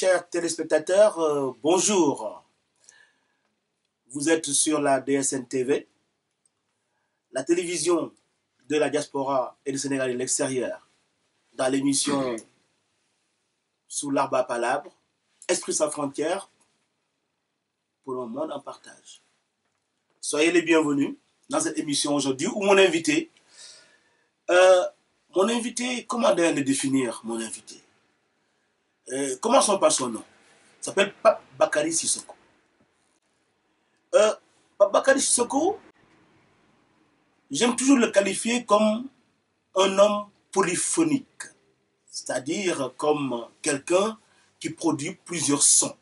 chers téléspectateurs, bonjour. Vous êtes sur la DSN TV, la télévision de la diaspora et du Sénégal et de l'extérieur, dans l'émission Sous l'arbre à palabres, Esprit sans frontières, pour un monde en partage. Soyez les bienvenus dans cette émission aujourd'hui où mon invité, comment le définir, mon invité? Commençons par son nom. Il s'appelle Pape Bakary Sissoko. Pape Bakary Sissoko, j'aime toujours le qualifier comme un homme polyphonique, c'est-à-dire comme quelqu'un qui produit plusieurs sons,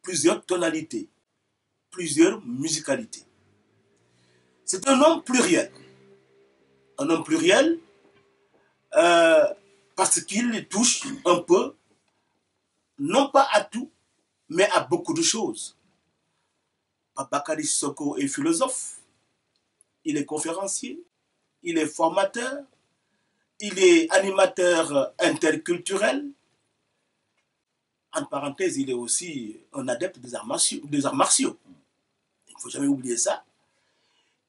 plusieurs tonalités, plusieurs musicalités. C'est un homme pluriel. Un homme pluriel parce qu'il touche un peu, non pas à tout, mais à beaucoup de choses. Pape Bakary Sissoko est philosophe, il est conférencier, il est formateur, il est animateur interculturel. En parenthèse, il est aussi un adepte des arts martiaux. Il ne faut jamais oublier ça.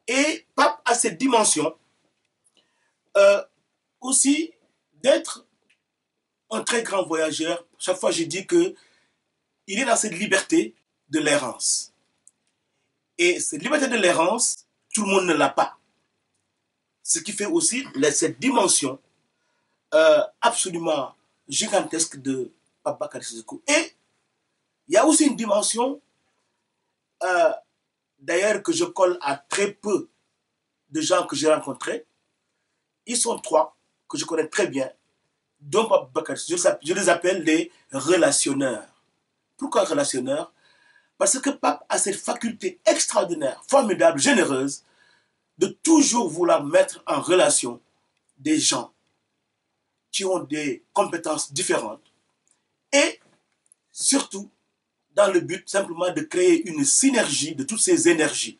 Et Pape a cette dimension aussi d'être un très grand voyageur. Chaque fois, je dis qu'il est dans cette liberté de l'errance. Et cette liberté de l'errance, tout le monde ne l'a pas. Ce qui fait aussi cette dimension absolument gigantesque de Pape Bakary Sissoko. Et il y a aussi une dimension, d'ailleurs, que je colle à très peu de gens que j'ai rencontrés. Ils sont trois, que je connais très bien, dont Pape Bakary Sissoko. Je les appelle les relationneurs. Pourquoi relationneurs? Parce que Pape a cette faculté extraordinaire, formidable, généreuse, de toujours vouloir mettre en relation des gens qui ont des compétences différentes et surtout dans le but simplement de créer une synergie de toutes ces énergies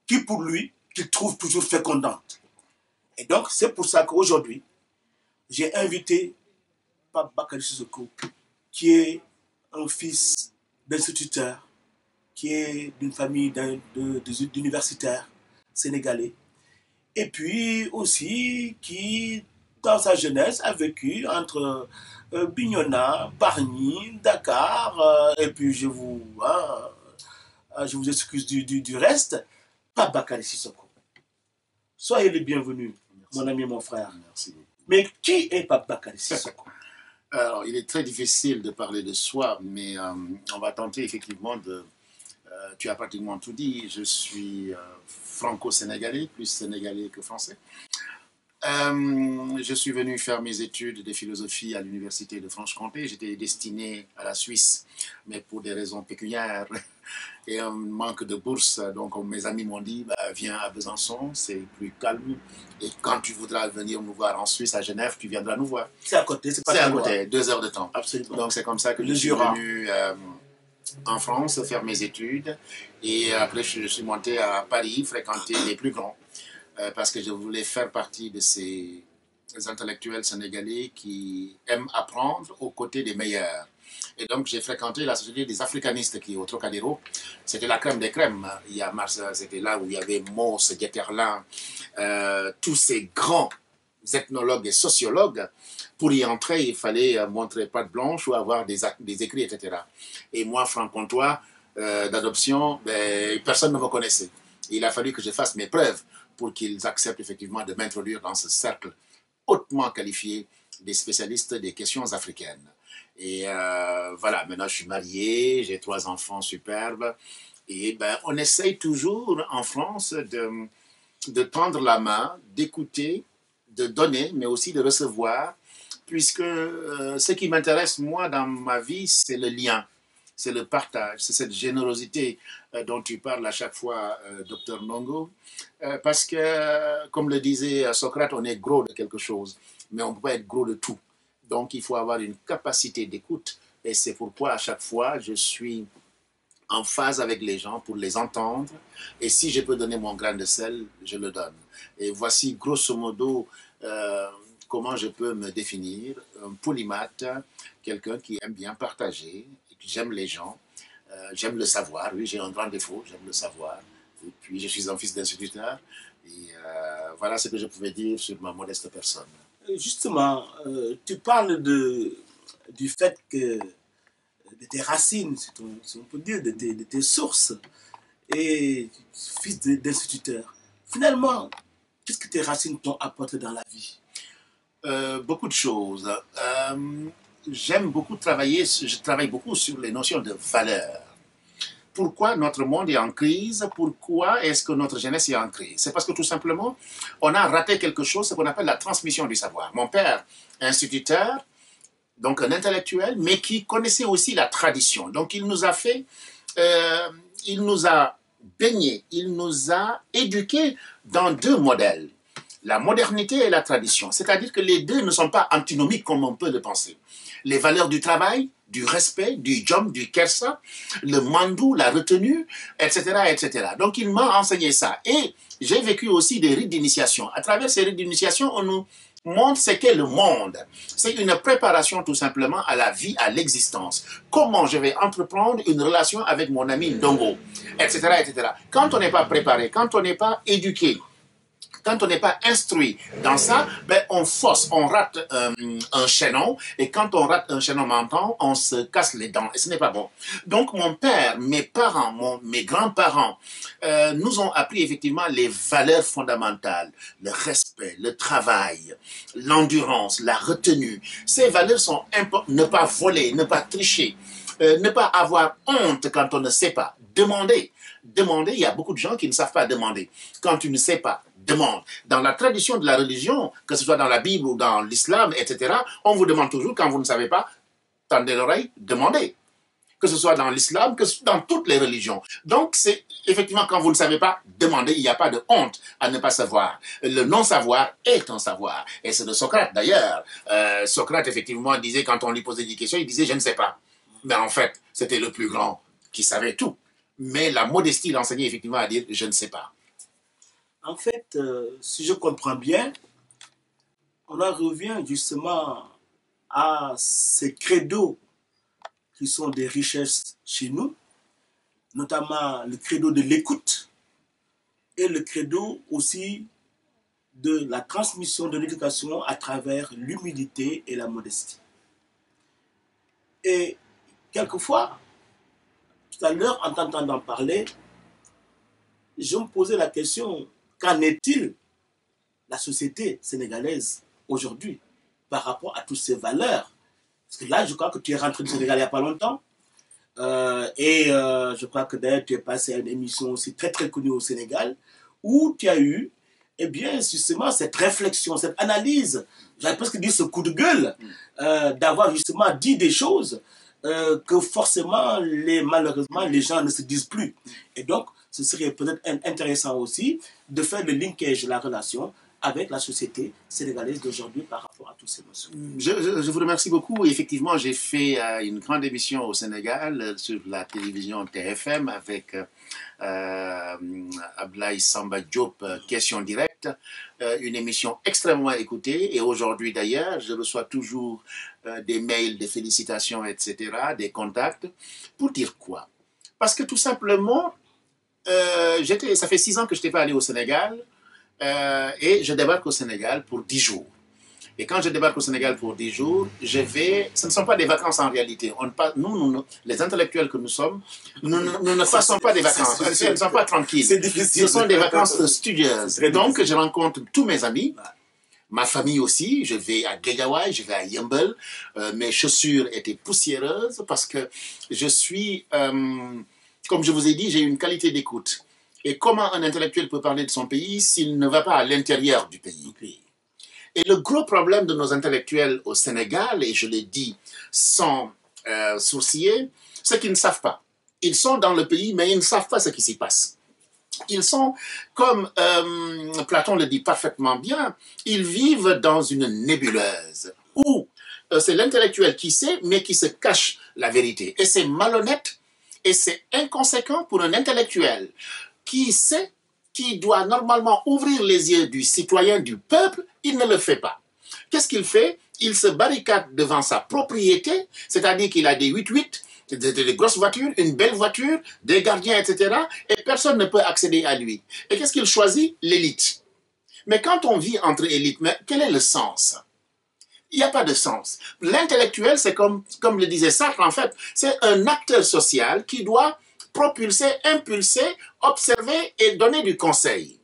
qui pour lui, qu'il trouve toujours fécondantes. Et donc c'est pour ça qu'aujourd'hui, j'ai invité Pape Bakary Sissoko, qui est un fils d'instituteur, qui est d'une famille d'universitaires sénégalais, et puis aussi qui, dans sa jeunesse, a vécu entre Bignona, Bargny, Dakar, et puis je vous excuse du reste. Pape Bakary Sissoko. Soyez les bienvenus, mon ami, mon frère. Merci beaucoup. Mais qui est Pape Bakary Sissoko? Alors, il est très difficile de parler de soi, mais on va tenter effectivement de... tu as pratiquement tout dit. Je suis franco-sénégalais, plus sénégalais que français. Je suis venu faire mes études de philosophie à l'université de Franche-Comté. J'étais destiné à la Suisse, mais pour des raisons pécuniaires et un manque de bourse. Donc mes amis m'ont dit, viens à Besançon, c'est plus calme. Et quand tu voudras venir nous voir en Suisse, à Genève, tu viendras nous voir. C'est à côté, c'est pas C'est à loin. côté, 2 heures de temps. Absolument. Donc c'est comme ça que je suis venu en France faire mes études. Et après, je suis monté à Paris, fréquenter les plus grands. Parce que je voulais faire partie de ces intellectuels sénégalais qui aiment apprendre aux côtés des meilleurs. Et donc, j'ai fréquenté la société des africanistes qui est au Trocadéro. C'était la crème des crèmes. C'était là où il y avait Mauss, Guetterlin, tous ces grands ethnologues et sociologues. Pour y entrer, il fallait montrer patte blanche ou avoir des écrits, etc. Et moi, franc-comtois, d'adoption, personne ne me connaissait. Il a fallu que je fasse mes preuves pour qu'ils acceptent effectivement de m'introduire dans ce cercle hautement qualifié des spécialistes des questions africaines. Et voilà, maintenant je suis marié, j'ai 3 enfants superbes. Et on essaye toujours en France de tendre la main, d'écouter, de donner, mais aussi de recevoir, puisque ce qui m'intéresse, moi, dans ma vie, c'est le lien. C'est le partage, c'est cette générosité dont tu parles à chaque fois, Dr Ndongo. Parce que, comme le disait Socrate, on est gros de quelque chose, mais on ne peut pas être gros de tout. Donc, il faut avoir une capacité d'écoute. Et c'est pourquoi, à chaque fois, je suis en phase avec les gens pour les entendre. Et si je peux donner mon grain de sel, je le donne. Et voici, grosso modo, comment je peux me définir? Un polymathe, quelqu'un qui aime bien partager, et puis j'aime les gens, j'aime le savoir. Oui, j'ai un grand défaut, j'aime le savoir. Et puis, je suis un fils d'instituteur. Et voilà ce que je pouvais dire sur ma modeste personne. Justement, tu parles du fait que de tes racines, si on peut dire, de tes sources, et fils d'instituteur. Finalement, qu'est-ce que tes racines t'ont apporté dans la vie? Beaucoup de choses. J'aime beaucoup travailler, je travaille beaucoup sur les notions de valeur. Pourquoi notre monde est en crise? Pourquoi est-ce que notre jeunesse est en crise? C'est parce que tout simplement, on a raté quelque chose, ce qu'on appelle la transmission du savoir. Mon père, instituteur, donc un intellectuel, mais qui connaissait aussi la tradition. Donc il nous a fait, il nous a baignés, il nous a éduqués dans deux modèles, la modernité et la tradition. C'est-à-dire que les deux ne sont pas antinomiques comme on peut le penser. Les valeurs du travail, du respect, du jom, du kersa, le mandou, la retenue, etc., etc. Donc il m'a enseigné ça. Et j'ai vécu aussi des rites d'initiation. À travers ces rites d'initiation, on nous montre ce qu'est le monde. C'est une préparation tout simplement à la vie, à l'existence. Comment je vais entreprendre une relation avec mon ami Ndongo, etc., etc. Quand on n'est pas préparé, quand on n'est pas éduqué, quand on n'est pas instruit dans ça, ben on fausse, on rate un chaînon, et quand on rate un chaînon menton, on se casse les dents, et ce n'est pas bon. Donc mon père, mes parents, mes grands-parents nous ont appris effectivement les valeurs fondamentales, le respect, le travail, l'endurance, la retenue. Ces valeurs sont importantes, ne pas voler, ne pas tricher, ne pas avoir honte quand on ne sait pas, demander. Demander, il y a beaucoup de gens qui ne savent pas demander. Quand tu ne sais pas, demande. Dans la tradition de la religion, que ce soit dans la Bible ou dans l'islam, etc., on vous demande toujours, quand vous ne savez pas, tendez l'oreille, demandez. Que ce soit dans l'islam, que dans toutes les religions. Donc, c'est effectivement, quand vous ne savez pas, demandez. Il n'y a pas de honte à ne pas savoir. Le non-savoir est un savoir. Et c'est de Socrate, d'ailleurs. Socrate, effectivement, disait, quand on lui posait des questions, il disait, je ne sais pas. Mais en fait, c'était le plus grand qui savait tout. Mais la modestie l'enseignait effectivement à dire, je ne sais pas. En fait, si je comprends bien, on en revient justement à ces credos qui sont des richesses chez nous, notamment le credo de l'écoute et le credo aussi de la transmission de l'éducation à travers l'humilité et la modestie. Et quelquefois, tout à l'heure, en t'entendant parler, je me posais la question, qu'en est-il la société sénégalaise aujourd'hui par rapport à toutes ces valeurs? Parce que là, je crois que tu es rentré du Sénégal il n'y a pas longtemps. Je crois que d'ailleurs, tu es passé à une émission aussi très très connue au Sénégal où tu as eu, eh bien, justement, cette réflexion, cette analyse, j'avais presque dit ce coup de gueule, d'avoir justement dit des choses que forcément, malheureusement, les gens ne se disent plus. Et donc, ce serait peut-être intéressant aussi de faire le linkage, la relation avec la société sénégalaise d'aujourd'hui par rapport à tous ces notions. Je vous remercie beaucoup. Effectivement, j'ai fait une grande émission au Sénégal sur la télévision TFM avec Ablaye Samba Diop, Question Directe, une émission extrêmement écoutée. Et aujourd'hui d'ailleurs, je reçois toujours des mails de félicitations, etc., des contacts. Pour dire quoi? Parce que tout simplement, ça fait 6 ans que je n'étais pas allé au Sénégal. Et je débarque au Sénégal pour 10 jours. Et quand je débarque au Sénégal pour 10 jours, ce ne sont pas des vacances en réalité. Nous, les intellectuels que nous sommes, nous ne passons pas des vacances. Elles ne sont pas tranquilles. C'est difficile. Ce sont des vacances studieuses. Donc, je rencontre tous mes amis, ma famille aussi. Je vais à Guédiawaye, je vais à Yeumbeul. Mes chaussures étaient poussiéreuses parce que je suis, comme je vous ai dit, j'ai une qualité d'écoute. Et comment un intellectuel peut parler de son pays s'il ne va pas à l'intérieur du pays? Et le gros problème de nos intellectuels au Sénégal, et je l'ai dit sans sourciller, c'est qu'ils ne savent pas. Ils sont dans le pays, mais ils ne savent pas ce qui s'y passe. Ils sont, comme Platon le dit parfaitement bien, ils vivent dans une nébuleuse où c'est l'intellectuel qui sait, mais qui se cache la vérité. Et c'est malhonnête et c'est inconséquent pour un intellectuel qui sait, qui doit normalement ouvrir les yeux du citoyen, du peuple, il ne le fait pas. Qu'est-ce qu'il fait? Il se barricade devant sa propriété, c'est-à-dire qu'il a des 8x8, des grosses voitures, une belle voiture, des gardiens, etc. Et personne ne peut accéder à lui. Et qu'est-ce qu'il choisit? L'élite. Mais quand on vit entre élites, mais quel est le sens? Il n'y a pas de sens. L'intellectuel, c'est comme le disait Sartre, en fait, c'est un acteur social qui doit propulser, impulser, observer et donner du conseil.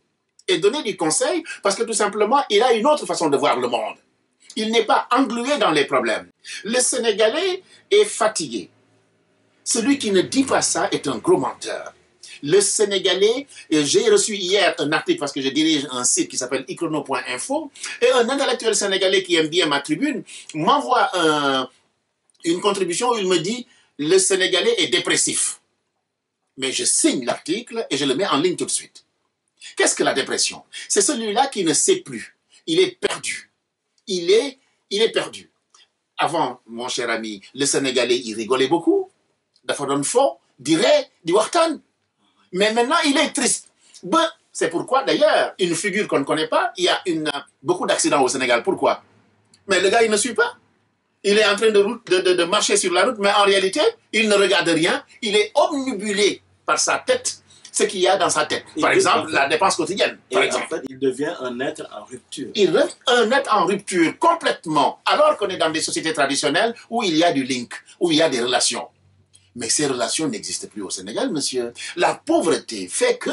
Et donner du conseil parce que tout simplement, il a une autre façon de voir le monde. Il n'est pas englué dans les problèmes. Le Sénégalais est fatigué. Celui qui ne dit pas ça est un gros menteur. Le Sénégalais, j'ai reçu hier un article parce que je dirige un site qui s'appelle ichrono.info et un intellectuel sénégalais qui aime bien ma tribune m'envoie une contribution où il me dit « Le Sénégalais est dépressif ». Mais je signe l'article et je le mets en ligne tout de suite. Qu'est-ce que la dépression? C'est celui-là qui ne sait plus. Il est perdu. Il est perdu. Avant, mon cher ami, le Sénégalais, il rigolait beaucoup. Dafa doon fo, dirait, di waxtaan. Mais maintenant, il est triste. Ben, c'est pourquoi, d'ailleurs, une figure qu'on ne connaît pas, il y a beaucoup d'accidents au Sénégal. Pourquoi? Mais le gars, il ne suit pas. Il est en train de marcher sur la route, mais en réalité, il ne regarde rien. Il est obnubilé par sa tête, ce qu'il y a dans sa tête. Par exemple, la dépense quotidienne. Par exemple. En fait, il devient un être en rupture. Il reste un être en rupture complètement, alors qu'on est dans des sociétés traditionnelles où il y a du link, où il y a des relations. Mais ces relations n'existent plus au Sénégal, monsieur. La pauvreté fait que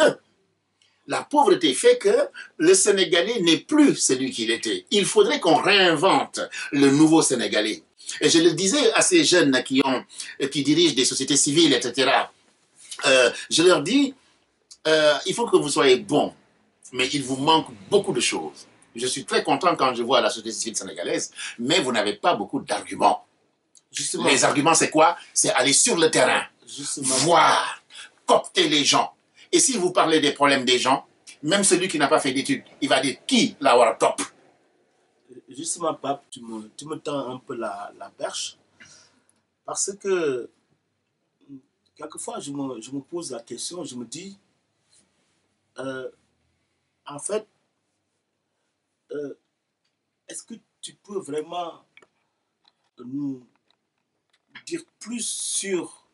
le Sénégalais n'est plus celui qu'il était. Il faudrait qu'on réinvente le nouveau Sénégalais. Et je le disais à ces jeunes qui dirigent des sociétés civiles, etc. Je leur dis, il faut que vous soyez bons, mais il vous manque beaucoup de choses. Je suis très content quand je vois la société civile sénégalaise, mais vous n'avez pas beaucoup d'arguments. Justement, les arguments, c'est quoi? C'est aller sur le terrain, voir, copter les gens. Et si vous parlez des problèmes des gens, même celui qui n'a pas fait d'études, il va dire qui la war top. Justement, Pape, tu me tends un peu la perche, parce que quelquefois, je me pose la question, je me dis, en fait, est-ce que tu peux vraiment nous dire plus sur,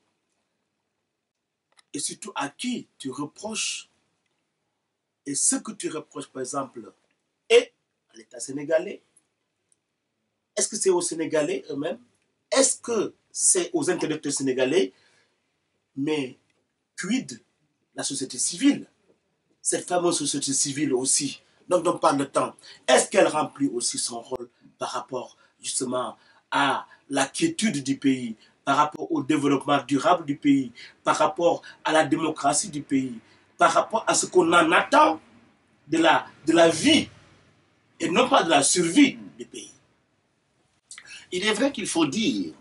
et surtout à qui tu reproches, et ce que tu reproches, par exemple, et à l'État sénégalais? Est-ce que c'est aux Sénégalais eux-mêmes? Est-ce que c'est aux intellectuels sénégalais? Mais quid la société civile? Cette fameuse société civile aussi, dont on parle de temps, est-ce qu'elle remplit aussi son rôle par rapport justement à la quiétude du pays, par rapport au développement durable du pays, par rapport à la démocratie du pays, par rapport à ce qu'on en attend de la vie et non pas de la survie du pays? Il est vrai qu'il faut dire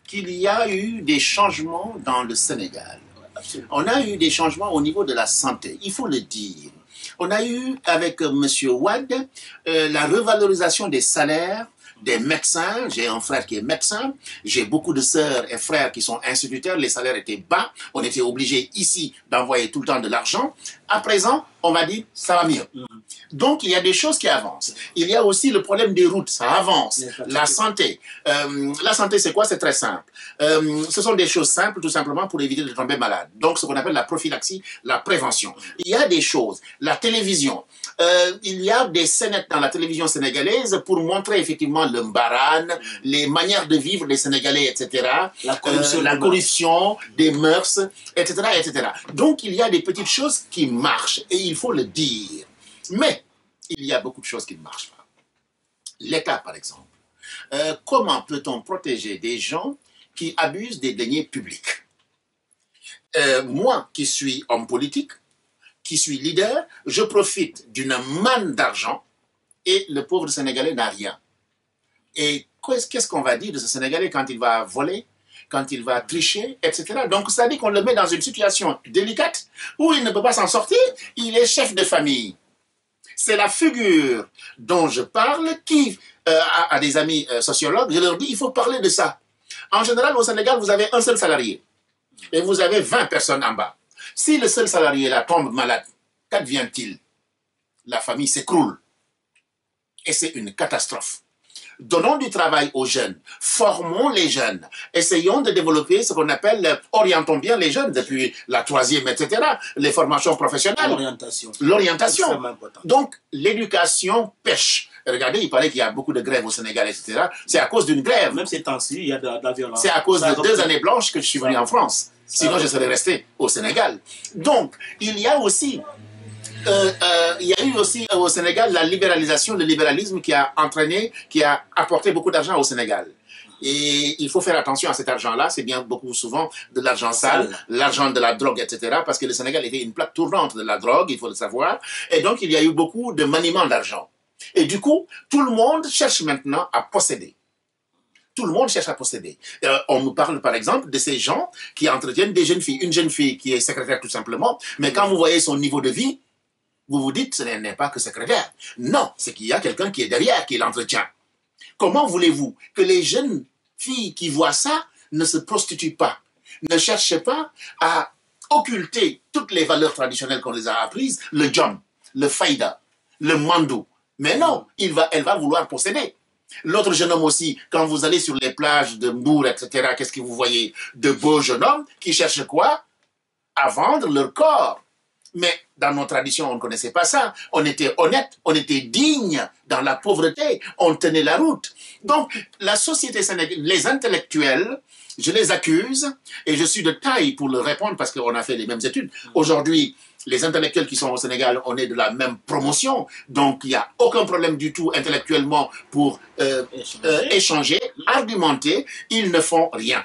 qu'il y a eu des changements dans le Sénégal. Absolument. On a eu des changements au niveau de la santé, il faut le dire. On a eu avec M. Wade la revalorisation des salaires des médecins. J'ai un frère qui est médecin, j'ai beaucoup de sœurs et frères qui sont instituteurs, les salaires étaient bas, on était obligé ici d'envoyer tout le temps de l'argent. À présent, on va dire, ça va mieux. Donc, il y a des choses qui avancent. Il y a aussi le problème des routes, ça avance. La santé. La santé, c'est quoi? C'est très simple. Ce sont des choses simples, tout simplement, pour éviter de tomber malade. Donc, ce qu'on appelle la prophylaxie, la prévention. Il y a des choses. La télévision. Il y a des scénettes dans la télévision sénégalaise pour montrer effectivement le mbaran, les manières de vivre des Sénégalais, etc. La corruption, des mœurs, etc., etc. Donc, il y a des petites choses qui marchent, et il faut le dire. Mais, il y a beaucoup de choses qui ne marchent pas. L'État, par exemple. Comment peut-on protéger des gens qui abusent des deniers publics? Moi, qui suis homme politique, qui suis leader, je profite d'une manne d'argent et le pauvre Sénégalais n'a rien. Et qu'est-ce qu'on va dire de ce Sénégalais quand il va voler, quand il va tricher, etc. Donc, ça dit qu'on le met dans une situation délicate où il ne peut pas s'en sortir, il est chef de famille. C'est la figure dont je parle qui, à des amis sociologues, je leur dis, il faut parler de ça. En général, au Sénégal, vous avez un seul salarié et vous avez 20 personnes en bas. Si le seul salarié là tombe malade, qu'advient-il? La famille s'écroule. Et c'est une catastrophe. donnons du travail aux jeunes, formons les jeunes, essayons de développer ce qu'on appelle, orientons bien les jeunes depuis la troisième, etc., les formations professionnelles. L'orientation. L'orientation. Donc, l'éducation pêche. Regardez, il paraît qu'il y a beaucoup de grèves au Sénégal, etc. C'est à cause d'une grève. Même ces temps-ci, il y a de la violence. C'est à cause de 2 années blanches que je suis venu en France. Sinon, je serais resté au Sénégal. Donc, il y a aussi... il y a eu aussi au Sénégal la libéralisation, le libéralisme qui a entraîné, qui a apporté beaucoup d'argent au Sénégal. Et il faut faire attention à cet argent-là, c'est bien beaucoup souvent de l'argent sale, l'argent de la drogue, etc. Parce que le Sénégal était une plaque tournante de la drogue, il faut le savoir. Et donc il y a eu beaucoup de maniement d'argent. Et du coup, tout le monde cherche maintenant à posséder. Tout le monde cherche à posséder. On nous parle par exemple de ces gens qui entretiennent des jeunes filles. Une jeune fille qui est secrétaire tout simplement, mais quand vous voyez son niveau de vie, vous vous dites, ce n'est pas que secrétaire. Non, c'est qu'il y a quelqu'un qui est derrière, qui l'entretient. Comment voulez-vous que les jeunes filles qui voient ça ne se prostituent pas, ne cherchent pas à occulter toutes les valeurs traditionnelles qu'on les a apprises, le djom, le faïda, le mandou. Mais non, elle va vouloir posséder. L'autre jeune homme aussi, quand vous allez sur les plages de Mbour, etc., qu'est-ce que vous voyez? De beaux jeunes hommes qui cherchent quoi? À vendre leur corps. Mais dans nos traditions, on ne connaissait pas ça. On était honnête, on était digne dans la pauvreté, on tenait la route. Donc, la société sénégalaise, les intellectuels, je les accuse, et je suis de taille pour leur répondre parce qu'on a fait les mêmes études. Aujourd'hui, les intellectuels qui sont au Sénégal, on est de la même promotion, donc il n'y a aucun problème du tout intellectuellement pour échanger, argumenter, ils ne font rien.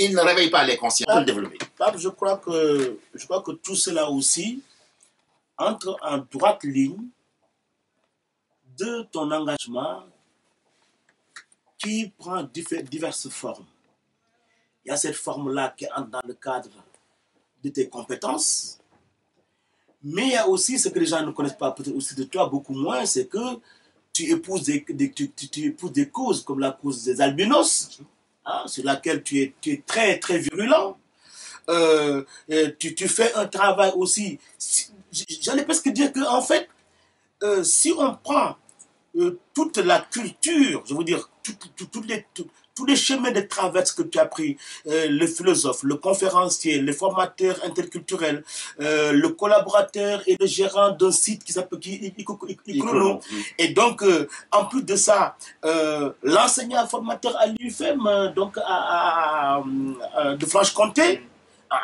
Ils ne réveillent pas les consciences pour le développer. Pape, je crois que tout cela aussi entre en droite ligne de ton engagement qui prend diverses formes. Il y a cette forme-là qui entre dans le cadre de tes compétences, mais il y a aussi ce que les gens ne connaissent pas peut-être aussi de toi, beaucoup moins, c'est que tu épouses des causes comme la cause des albinos, sur laquelle tu es très très virulent. Tu fais un travail aussi, j'allais presque dire que en fait, si on prend toute la culture, je veux dire, tous les chemins de traverse que tu as pris, le philosophe, le conférencier, le formateur interculturel, le collaborateur et le gérant d'un site qui s'appelle Icrono. Et donc, en plus de ça, l'enseignant formateur à l'UFM, donc de Franche-Comté,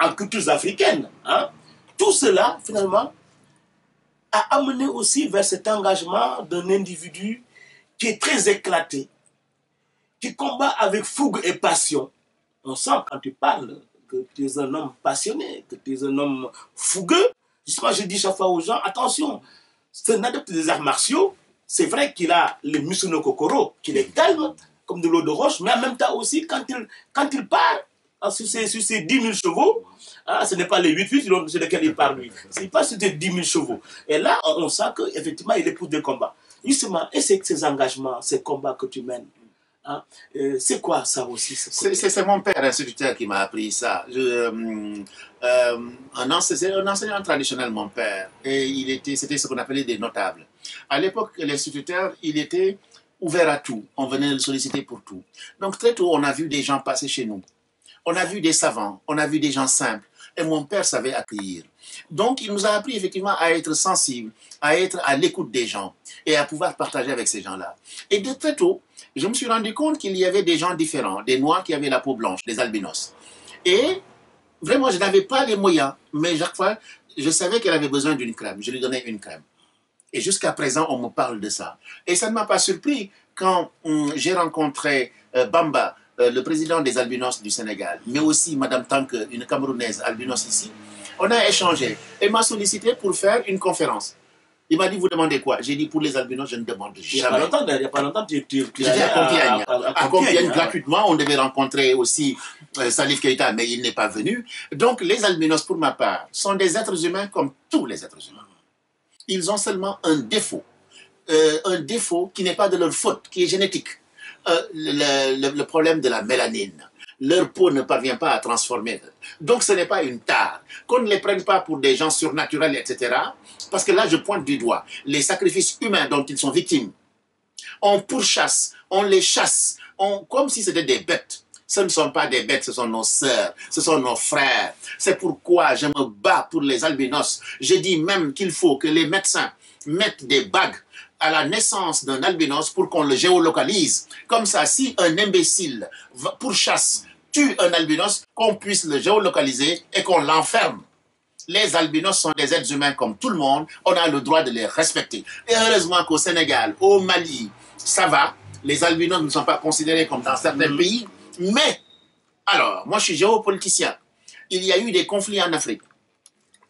en cultures africaines. Hein. Tout cela, finalement, a amené aussi vers cet engagement d'un individu qui est très éclaté, qui combat avec fougue et passion. On sent quand tu parles que tu es un homme passionné, que tu es un homme fougueux. Justement, je dis chaque fois aux gens, attention, c'est un adepte des arts martiaux. C'est vrai qu'il a le Musuno Kokoro, qu'il est calme, comme de l'eau de roche, mais en même temps aussi, quand il part sur ses 10 000 chevaux, ce n'est pas les 8-8 sur lesquels il part lui. Il part sur ses 10 000 chevaux. Et là, on sent qu'effectivement, il épouse des combats. Justement, et c'est ces engagements, ces combats que tu mènes, c'est quoi ça aussi? C'est mon père instituteur qui m'a appris ça. Un enseignant traditionnel, mon père, et c'était ce qu'on appelait des notables. À l'époque, l'instituteur, il était ouvert à tout. On venait le solliciter pour tout. Donc très tôt, on a vu des gens passer chez nous. On a vu des savants, on a vu des gens simples. Et mon père savait accueillir. Donc, il nous a appris effectivement à être sensible, à être à l'écoute des gens et à pouvoir partager avec ces gens-là. Et de très tôt, je me suis rendu compte qu'il y avait des gens différents, des noirs qui avaient la peau blanche, des albinos. Et vraiment, je n'avais pas les moyens, mais chaque fois, je savais qu'elle avait besoin d'une crème. Je lui donnais une crème. Et jusqu'à présent, on me parle de ça. Et ça ne m'a pas surpris quand j'ai rencontré Bamba, le président des albinos du Sénégal, mais aussi Madame Tank, une Camerounaise albinos ici. On a échangé. Elle m'a sollicité pour faire une conférence. Il m'a dit, vous demandez quoi? J'ai dit, pour les albinos, je ne demande jamais. Il n'y a pas longtemps, tu j'étais à Compiègne. À Compiègne, gratuitement. On devait rencontrer aussi Salif Keïta, mais il n'est pas venu. Donc, les albinos, pour ma part, sont des êtres humains comme tous les êtres humains. Ils ont seulement un défaut qui n'est pas de leur faute, qui est génétique. Le problème de la mélanine. Leur peau ne parvient pas à transformer. Donc ce n'est pas une tare. Qu'on ne les prenne pas pour des gens surnaturels, etc. Parce que là, je pointe du doigt les sacrifices humains dont ils sont victimes. On pourchasse, on les chasse, comme si c'était des bêtes. Ce ne sont pas des bêtes, ce sont nos sœurs, ce sont nos frères. C'est pourquoi je me bats pour les albinos. Je dis même qu'il faut que les médecins mettent des bagues à la naissance d'un albinos pour qu'on le géolocalise. Comme ça, si un imbécile pourchasse, tue un albinos, qu'on puisse le géolocaliser et qu'on l'enferme. Les albinos sont des êtres humains comme tout le monde, on a le droit de les respecter. Et heureusement qu'au Sénégal, au Mali, ça va, les albinos ne sont pas considérés comme dans certains pays, mais, alors, moi je suis géopoliticien, il y a eu des conflits en Afrique.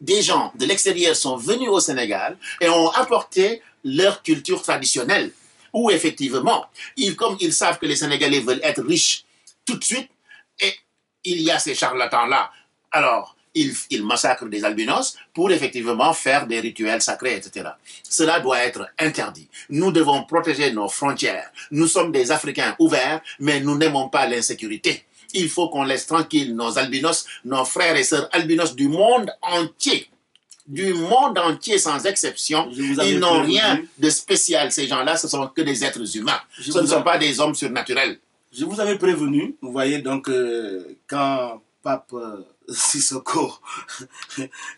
Des gens de l'extérieur sont venus au Sénégal et ont apporté leur culture traditionnelle, où effectivement, comme ils savent que les Sénégalais veulent être riches tout de suite, et il y a ces charlatans-là, alors, ils massacrent des albinos pour effectivement faire des rituels sacrés, etc. Cela doit être interdit. Nous devons protéger nos frontières. Nous sommes des Africains ouverts, mais nous n'aimons pas l'insécurité. Il faut qu'on laisse tranquille nos albinos, nos frères et sœurs albinos du monde entier. Du monde entier sans exception. Ils n'ont rien de spécial, ces gens-là, ce sont que des êtres humains. Ce ne sont pas des hommes surnaturels. Je vous avais prévenu, vous voyez, donc, quand Pape Sissoko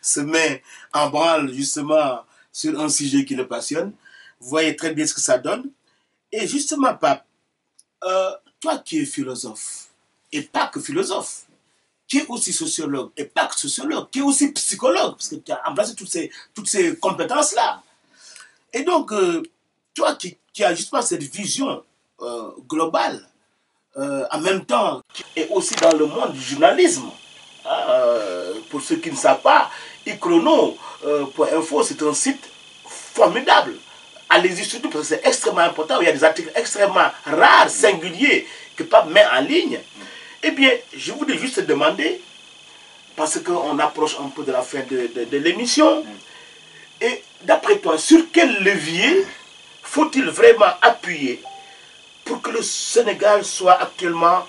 se met en branle justement sur un sujet qui le passionne, vous voyez très bien ce que ça donne. Et justement, Pape, toi qui es philosophe, et pas que philosophe, qui est aussi sociologue, et pas que sociologue, qui est aussi psychologue, parce que tu as embrassé toutes ces compétences-là. Et donc, toi qui as justement cette vision globale, en même temps, et aussi dans le monde du journalisme, pour ceux qui ne savent pas, iChrono.info, c'est un site formidable. Allez-y surtout parce que c'est extrêmement important. Il y a des articles extrêmement rares, singuliers, que Pape met en ligne. Eh bien, je voudrais juste demander, parce qu'on approche un peu de la fin de l'émission, et d'après toi, sur quel levier faut-il vraiment appuyer pour que le Sénégal soit actuellement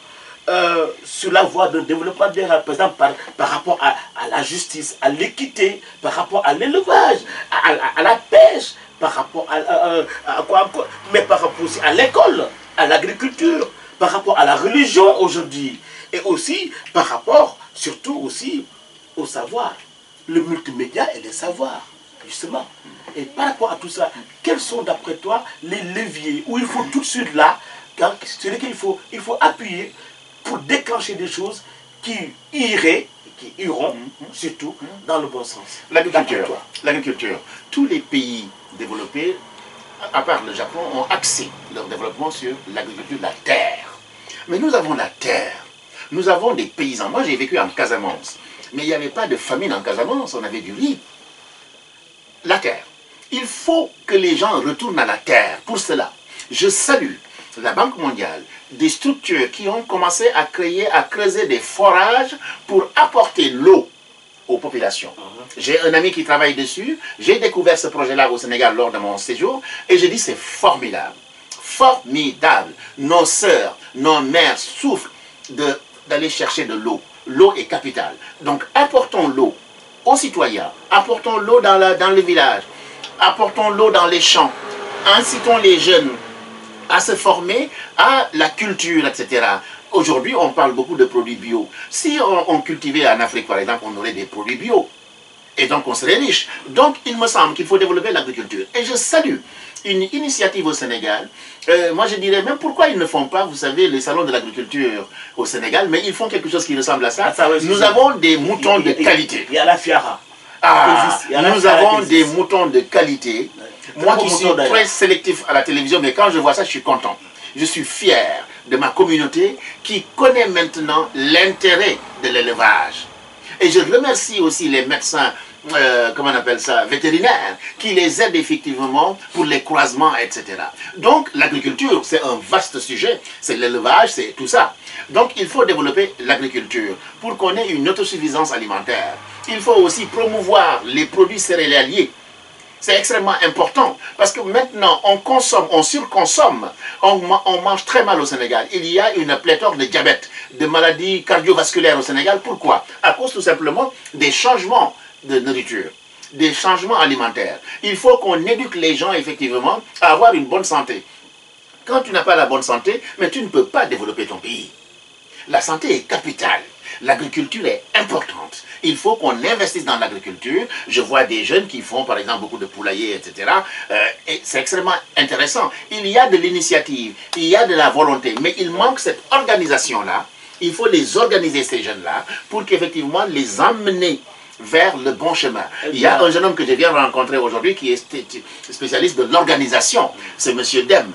sur la voie d'un développement durable, par exemple par rapport à la justice, à l'équité, par rapport à l'élevage, à la pêche, par rapport à quoi encore, mais par rapport aussi à l'école, à l'agriculture, par rapport à la religion aujourd'hui, et aussi par rapport surtout aussi au savoir, le multimédia et les savoirs, justement. Et par rapport à tout ça, quels sont d'après toi les leviers où il faut tout de suite là, sur lesquels il faut appuyer pour déclencher des choses qui iront surtout dans le bon sens? L'agriculture. Tous les pays développés, à part le Japon, ont axé leur développement sur l'agriculture de la terre. Mais nous avons la terre. Nous avons des paysans. Moi, j'ai vécu en Casamance. Mais il n'y avait pas de famine en Casamance. On avait du riz. La terre. Il faut que les gens retournent à la terre. Pour cela, je salue la Banque mondiale, des structures qui ont commencé à creuser des forages pour apporter l'eau aux populations. J'ai un ami qui travaille dessus. J'ai découvert ce projet-là au Sénégal lors de mon séjour. Et j'ai dit, c'est formidable. Formidable. Nos sœurs, nos mères souffrent d'aller chercher de l'eau. L'eau est capitale. Donc, apportons l'eau aux citoyens. Apportons l'eau dans le village. Apportons l'eau dans les champs. Incitons les jeunes à se former à la culture, etc. Aujourd'hui, on parle beaucoup de produits bio. Si on cultivait en Afrique, par exemple, on aurait des produits bio. Et donc, on serait riche. Donc, il me semble qu'il faut développer l'agriculture. Et je salue une initiative au Sénégal. Moi, je dirais même pourquoi ils ne font pas, vous savez, les salons de l'agriculture au Sénégal, mais ils font quelque chose qui ressemble à ça. Nous avons des moutons de qualité. Il y a la Fiara. Nous avons des moutons de qualité. Moi qui suis très sélectif à la télévision, mais quand je vois ça, je suis content. Je suis fier de ma communauté qui connaît maintenant l'intérêt de l'élevage. Et je remercie aussi les médecins, comment on appelle ça, vétérinaires, qui les aident effectivement pour les croisements, etc. Donc l'agriculture, c'est un vaste sujet, c'est l'élevage, c'est tout ça. Donc il faut développer l'agriculture pour qu'on ait une autosuffisance alimentaire. Il faut aussi promouvoir les produits céréaliers. C'est extrêmement important parce que maintenant on consomme, on surconsomme, on mange très mal au Sénégal. Il y a une pléthore de diabète, de maladies cardiovasculaires au Sénégal. Pourquoi? À cause tout simplement des changements de nourriture, des changements alimentaires. Il faut qu'on éduque les gens effectivement à avoir une bonne santé. Quand tu n'as pas la bonne santé, mais tu ne peux pas développer ton pays. La santé est capitale. L'agriculture est importante. Il faut qu'on investisse dans l'agriculture. Je vois des jeunes qui font par exemple beaucoup de poulaillers, etc. Et c'est extrêmement intéressant. Il y a de l'initiative, il y a de la volonté, mais il manque cette organisation-là. Il faut les organiser, ces jeunes-là, pour qu'effectivement les emmener vers le bon chemin. Il y a un jeune homme que je viens de rencontrer aujourd'hui qui est spécialiste de l'organisation. C'est M. Dem.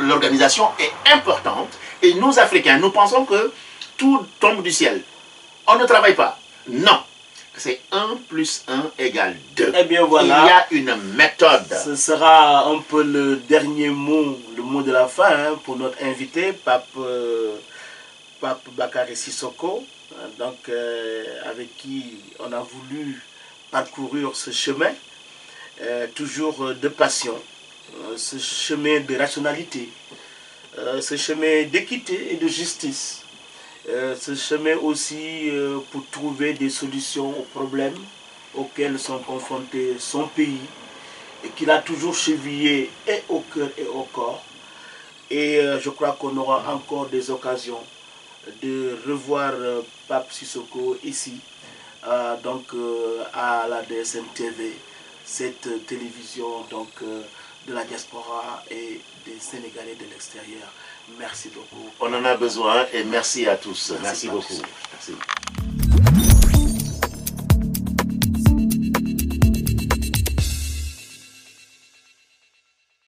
L'organisation est importante. Et nous, Africains, nous pensons que tout tombe du ciel. On ne travaille pas. Non. C'est 1 + 1 = 2. Eh bien voilà. Il y a une méthode. Ce sera un peu le dernier mot, le mot de la fin hein, pour notre invité, Pape Bakary Sissoko, donc, avec qui on a voulu parcourir ce chemin, toujours de passion, ce chemin de rationalité, ce chemin d'équité et de justice, ce chemin aussi pour trouver des solutions aux problèmes auxquels sont confrontés son pays et qu'il a toujours chevillé et au cœur et au corps. Et je crois qu'on aura encore des occasions de revoir Pape Sissoko ici, donc à la DSM TV, cette télévision donc, de la diaspora et des Sénégalais de l'extérieur. Merci beaucoup. On en a besoin et merci à tous. Merci beaucoup. Merci.